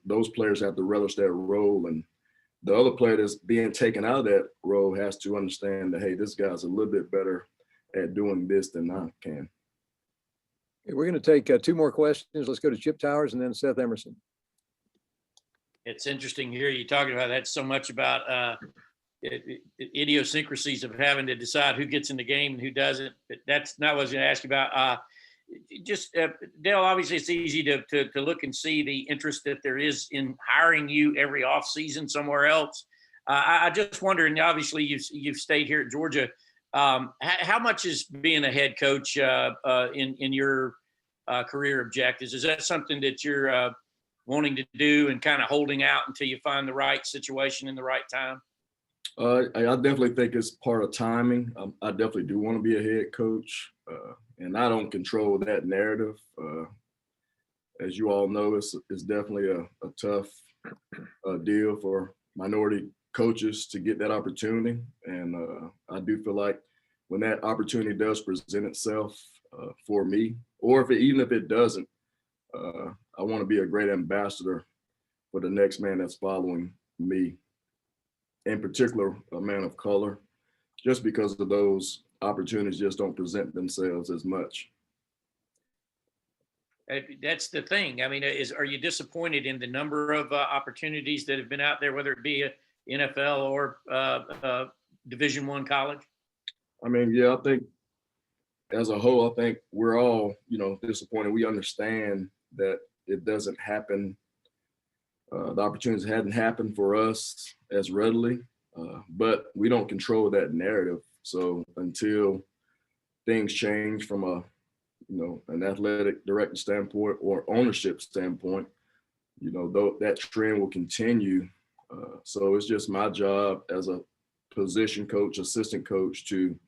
those players have to relish that role. And the other player that's being taken out of that role has to understand that, hey, this guy's a little bit better at doing this than I can. Okay, we're going to take 2 more questions. Let's go to Chip Towers and then Seth Emerson. It's interesting here. You talking about that so much about idiosyncrasies of having to decide who gets in the game and who doesn't. But that's not what I was going to ask you about. Dell, obviously it's easy to look and see the interest that there is in hiring you every offseason somewhere else. I just wonder, and obviously you've stayed here at Georgia. How much is being a head coach in your career objectives? Is that something that you're wanting to do and kind of holding out until you find the right situation in the right time? I definitely think it's part of timing. I definitely do want to be a head coach, and I don't control that narrative. As you all know, it's definitely a tough deal for minority coaches to get that opportunity. And I do feel like when that opportunity does present itself for me, or even if it doesn't, I want to be a great ambassador for the next man that's following me, in particular, a man of color, just because of those opportunities just don't present themselves as much. That's the thing. I mean, are you disappointed in the number of opportunities that have been out there, whether it be a NFL or Division I college? I mean, yeah, I think as a whole, I think we're all, disappointed. We understand that it doesn't happen. The opportunities hadn't happened for us as readily, but we don't control that narrative. So until things change from an athletic director standpoint or ownership standpoint, that trend will continue. So it's just my job as a position coach, assistant coach, to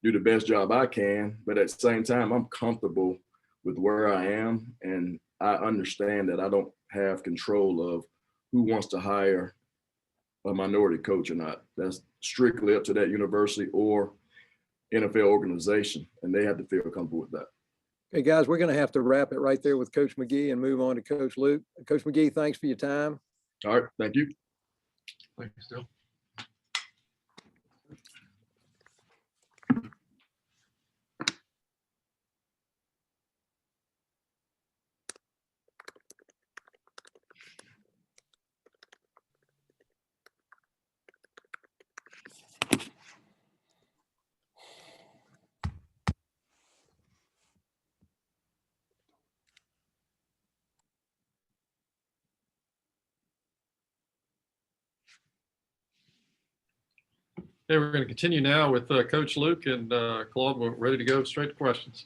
do the best job I can. But at the same time, I'm comfortable with where I am, and I understand that I don't have control of who wants to hire a minority coach or not. That's strictly up to that university or NFL organization, and they have to feel comfortable with that. Okay, guys, we're going to have to wrap it right there with Coach McGee and move on to Coach Luke. Coach McGee, thanks for your time. All right, thank you. Thanks, Dell. Okay, we're going to continue now with Coach Luke and Claude. We're ready to go straight to questions.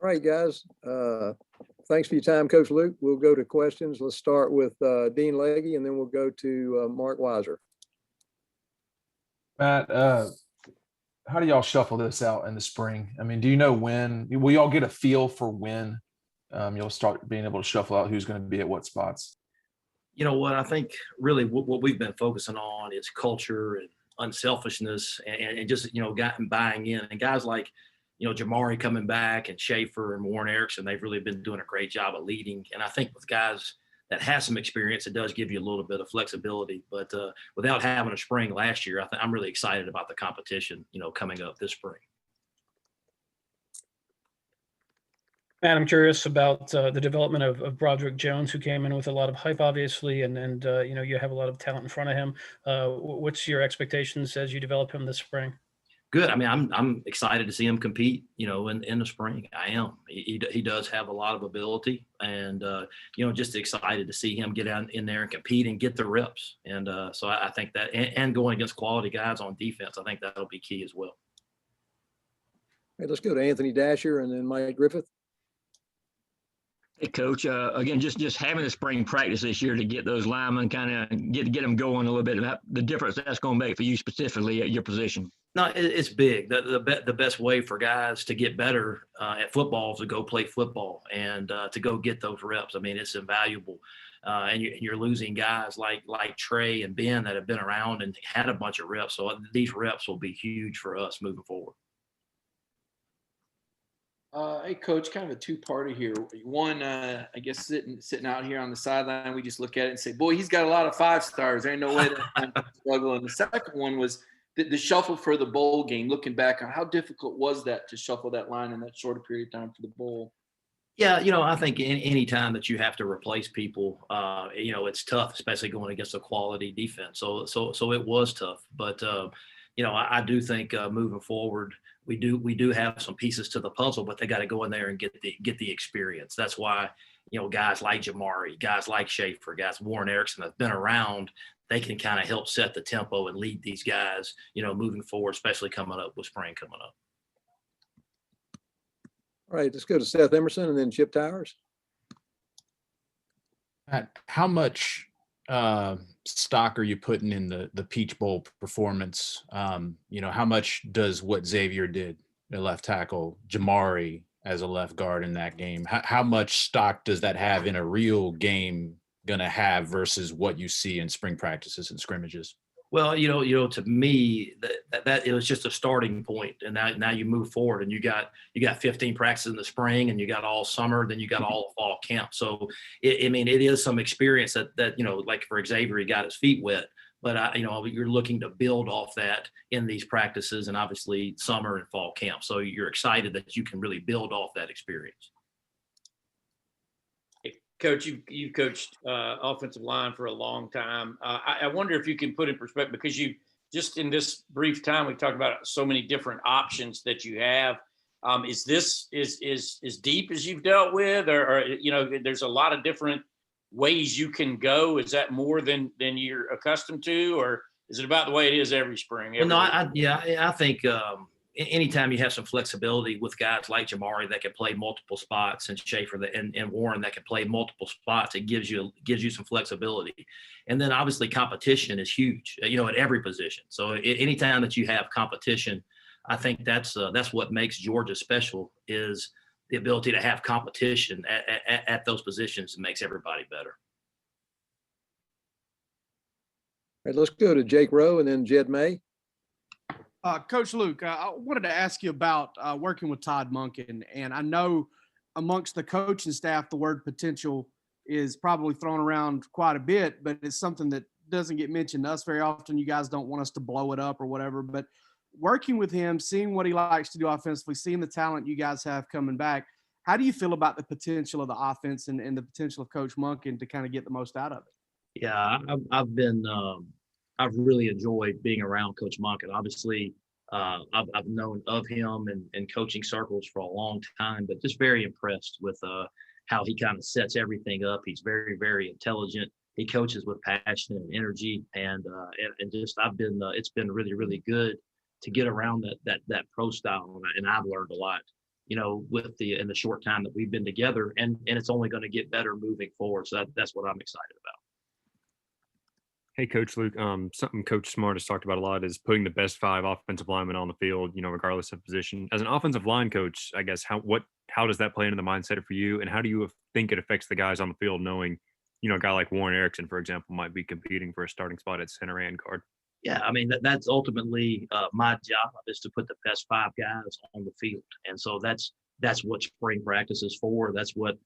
All right, guys. Thanks for your time, Coach Luke. We'll go to questions. Let's start with Dean Legge, and then we'll go to Mark Weiser. Matt, how do y'all shuffle this out in the spring? I mean, do you know when? Will y'all get a feel for when you'll start being able to shuffle out who's going to be at what spots? You know what, I think really what we've been focusing on is culture and unselfishness and just, gotten buying in. And guys like, Jamari coming back and Schaefer and Warren Erickson, they've really been doing a great job of leading. And I think with guys that have some experience, it does give you a little bit of flexibility. But without having a spring last year, I'm really excited about the competition, coming up this spring. Matt, I'm curious about the development of Broderick Jones, who came in with a lot of hype, obviously, and you have a lot of talent in front of him. What's your expectations as you develop him this spring? Good. I mean, I'm excited to see him compete, in the spring. I am. He does have a lot of ability, and just excited to see him get out in there and compete and get the reps. And so I think that, and going against quality guys on defense, I think that'll be key as well. Hey, let's go to Anthony Dasher and then Mike Griffith. Hey, Coach. Again, just having a spring practice this year to get those linemen kind of get them going a little bit. About the difference that's going to make for you specifically at your position. No, it's big. The best way for guys to get better at football is to go play football and to go get those reps. I mean, it's invaluable. And you're losing guys like Trey and Ben that have been around and had a bunch of reps. So these reps will be huge for us moving forward. Hey, Coach, kind of a two-parter here. One, I guess sitting out here on the sideline, we just look at it and say, boy, he's got a lot of 5-stars. There ain't no way that struggle. And the second one was the shuffle for the bowl game. Looking back on how difficult was that to shuffle that line in that shorter period of time for the bowl? Yeah, I think any time that you have to replace people, it's tough, especially going against a quality defense. So it was tough, but I do think moving forward, we do have some pieces to the puzzle, but they got to go in there and get the experience. That's why guys like Jamari, guys like Schaefer, guys Warren Erickson have been around. They can kind of help set the tempo and lead these guys, moving forward, especially coming up with spring coming up. All right, let's go to Seth Emerson and then Chip Towers. How much stock are you putting in the Peach Bowl performance? How much does what Xavier did at left tackle, Jamari as a left guard in that game, how much stock does that have in a real game going to have versus what you see in spring practices and scrimmages? Well, to me, that it was just a starting point, and now you move forward, and you got 15 practices in the spring, and you got all summer, then you got all fall camp. So, it is some experience that like for Xavier, he got his feet wet, but you're looking to build off that in these practices, and obviously summer and fall camp. So you're excited that you can really build off that experience. Coach, you coached offensive line for a long time. I wonder if you can put in perspective, because you just in this brief time we've talked about so many different options that you have. Is this as deep as you've dealt with, or there's a lot of different ways you can go? Is that more than you're accustomed to, or is it about the way it is every spring? Well, no, I think anytime you have some flexibility with guys like Jamari that can play multiple spots, and Schaefer and Warren that can play multiple spots, it gives you some flexibility. And then obviously competition is huge, at every position. So anytime that you have competition, I think that's what makes Georgia special, is the ability to have competition at those positions and makes everybody better. All right, let's go to Jake Rowe and then Jed May. Coach Luke, I wanted to ask you about working with Todd Monken, and I know amongst the coaching staff, the word potential is probably thrown around quite a bit, but it's something that doesn't get mentioned to us very often. You guys don't want us to blow it up or whatever, but working with him, seeing what he likes to do offensively, seeing the talent you guys have coming back, how do you feel about the potential of the offense and the potential of Coach Monken to kind of get the most out of it? Yeah, I've really enjoyed being around Coach Monken. Obviously, I've known of him and coaching circles for a long time, but just very impressed with how he kind of sets everything up. He's very, very intelligent. He coaches with passion and energy, and just it's been really, really good to get around that pro style, and I've learned a lot, in the short time that we've been together, and it's only going to get better moving forward. So that's what I'm excited about. Hey, Coach Luke, something Coach Smart has talked about a lot is putting the best 5 offensive linemen on the field, regardless of position. As an offensive line coach, I guess, how does that play into the mindset for you, and how do you think it affects the guys on the field, knowing, a guy like Warren Erickson, for example, might be competing for a starting spot at center and guard? Yeah, I mean, that's ultimately my job, is to put the best 5 guys on the field. And so that's what spring practice is for. That's what,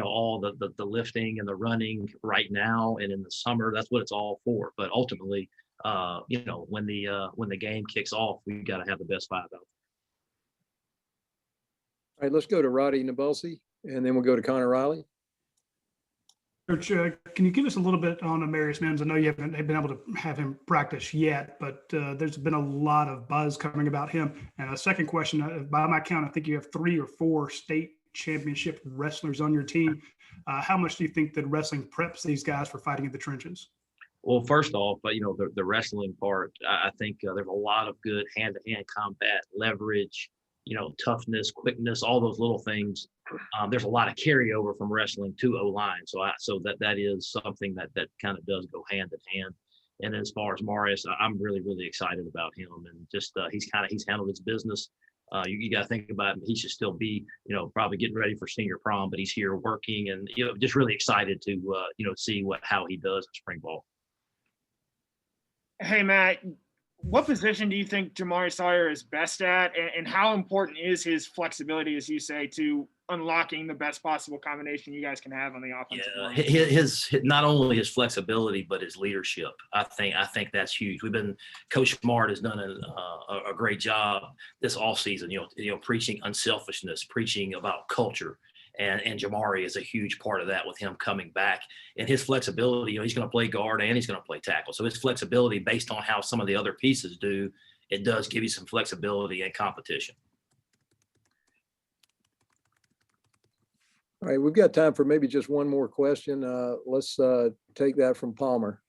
all the lifting and the running right now and in the summer, that's what it's all for. But ultimately, when the game kicks off, we got to have the best 5 out. All right, let's go to Roddy Nabulsi And then we'll go to Connor Riley. Coach, can you give us a little bit on Amarius Mims? I know you haven't been able to have him practice yet, but there's been a lot of buzz coming about him. And a second question, by my count, I think you have 3 or 4 state championship wrestlers on your team. How much do you think that wrestling preps these guys for fighting in the trenches? Well, first off, the wrestling part, I think there's a lot of good hand-to-hand combat, leverage, toughness, quickness, all those little things. There's a lot of carryover from wrestling to O-line. So that is something that kind of does go hand in hand. And as far as Marius, I'm really, really excited about him, and just he's handled his business. You got to think about him. He should still be, probably getting ready for senior prom, but he's here working, and just really excited to see how he does in spring ball. Hey, Matt, what position do you think Jamari Sawyer is best at, and how important is his flexibility, as you say, to unlocking the best possible combination you guys can have on the offensive line? His not only his flexibility, but his leadership. I think that's huge. Coach Smart has done a great job this offseason, preaching unselfishness, preaching about culture. And Jamari is a huge part of that with him coming back. And his flexibility, he's going to play guard and he's going to play tackle. So his flexibility, based on how some of the other pieces do, it does give you some flexibility and competition. All right, we've got time for maybe just one more question. Let's take that from Palmer.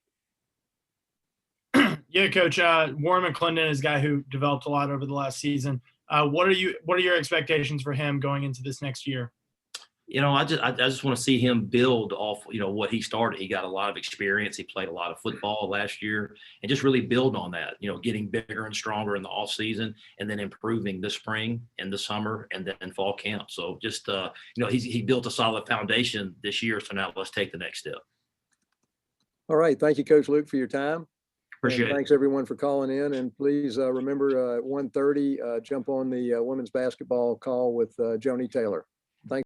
Yeah, Coach. Warren McClendon is a guy who developed a lot over the last season. What are your expectations for him going into this next year? I just want to see him build off, what he started. He got a lot of experience. He played a lot of football last year, and just really build on that, getting bigger and stronger in the off season, and then improving this spring and the summer and then fall camp. So just, he built a solid foundation this year. So now let's take the next step. All right. Thank you, Coach Luke, for your time. Appreciate it. Thanks everyone for calling in. And please remember at 1:30, jump on the women's basketball call with Joni Taylor.